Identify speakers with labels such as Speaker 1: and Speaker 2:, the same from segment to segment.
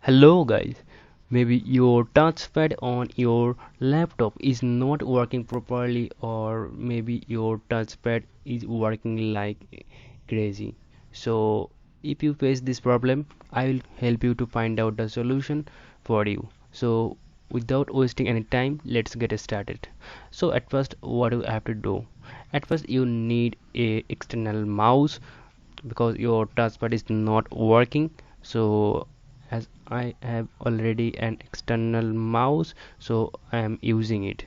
Speaker 1: Hello guys, maybe your touchpad on your laptop is not working properly, or maybe your touchpad is working like crazy. So if you face this problem, I will help you to find out the solution for you. So without wasting any time, let's get started. So at first, what do you have to do? At first you need a external mouse because your touchpad is not working. So as I have already an external mouse, so I am using it.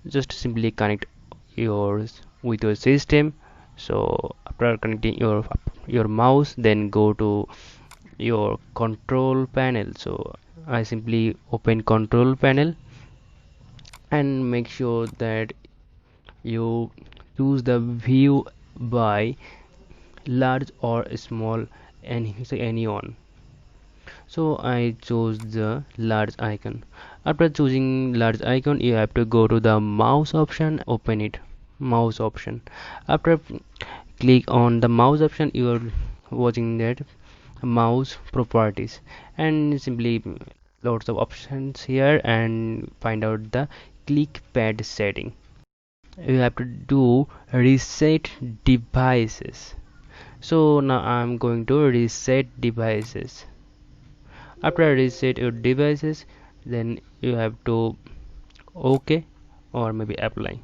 Speaker 1: Just simply connect yours with your system. So after connecting your mouse, then go to your control panel. So I simply open control panel and make sure that you choose the view by large or small, any one. So I chose the large icon. After choosing large icon, you have to go to the mouse option, open it, mouse option. After click on the mouse option, you are watching that mouse properties, and simply lots of options here, and find out the click pad setting. You have to do reset devices. So now I'm going to reset devices. After reset your devices, then you have to OK or maybe apply.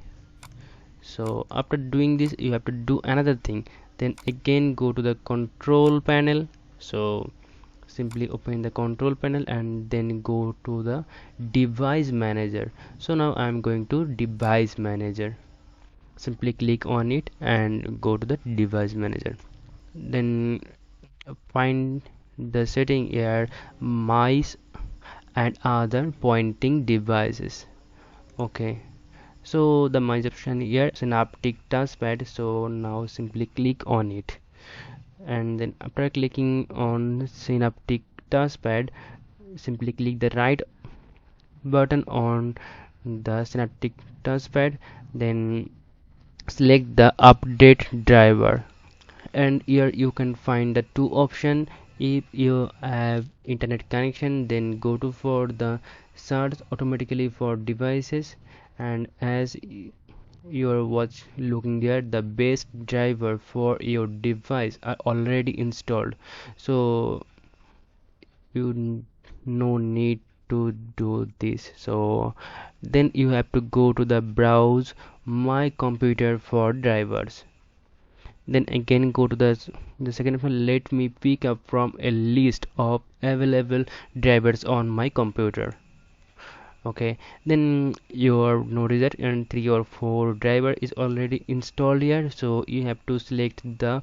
Speaker 1: So after doing this, you have to do another thing. Then again go to the control panel. So simply open the control panel and then go to the device manager. So now I'm going to device manager. Simply click on it and go to the device manager. Then find the setting here, mice and other pointing devices. Okay, so the mice option here, synaptic touchpad. So now simply click on it, and then after clicking on synaptic touchpad, simply click the right button on the synaptic touchpad, then select the update driver. And here you can find the two option. If you have internet connection, then go to for the search automatically for devices, and as your watch looking there, the base driver for your device are already installed, so no need to do this. So then you have to go to the browse my computer for drivers. Then again go to the second one, let me pick up from a list of available drivers on my computer. Okay, then your notice that and 3 or 4 driver is already installed here, so you have to select the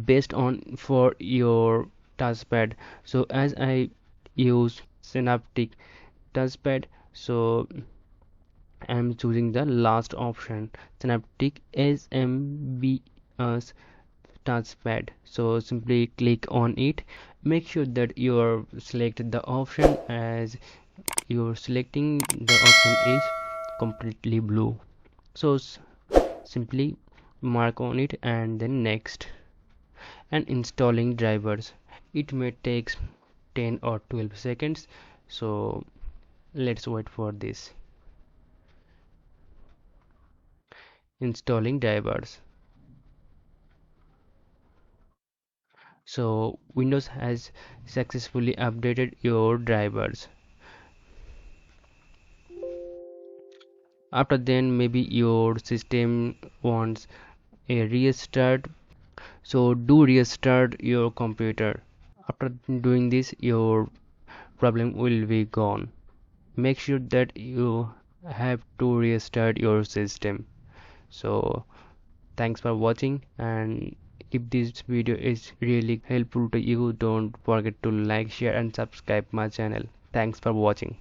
Speaker 1: based on for your touchpad. So as I use synaptic touchpad, so I'm choosing the last option, synaptic SMBS touchpad. So simply click on it. Make sure that you are select the option, as you're selecting the option is completely blue. So simply mark on it and then next. And installing drivers, it may take 10 or 12 seconds, so let's wait for this. Installing drivers. So Windows has successfully updated your drivers. After then, maybe your system wants a restart, so do restart your computer. After doing this, your problem will be gone. Make sure that you have to restart your system. So thanks for watching, and if this video is really helpful to you, don't forget to like, share and subscribe my channel. Thanks for watching.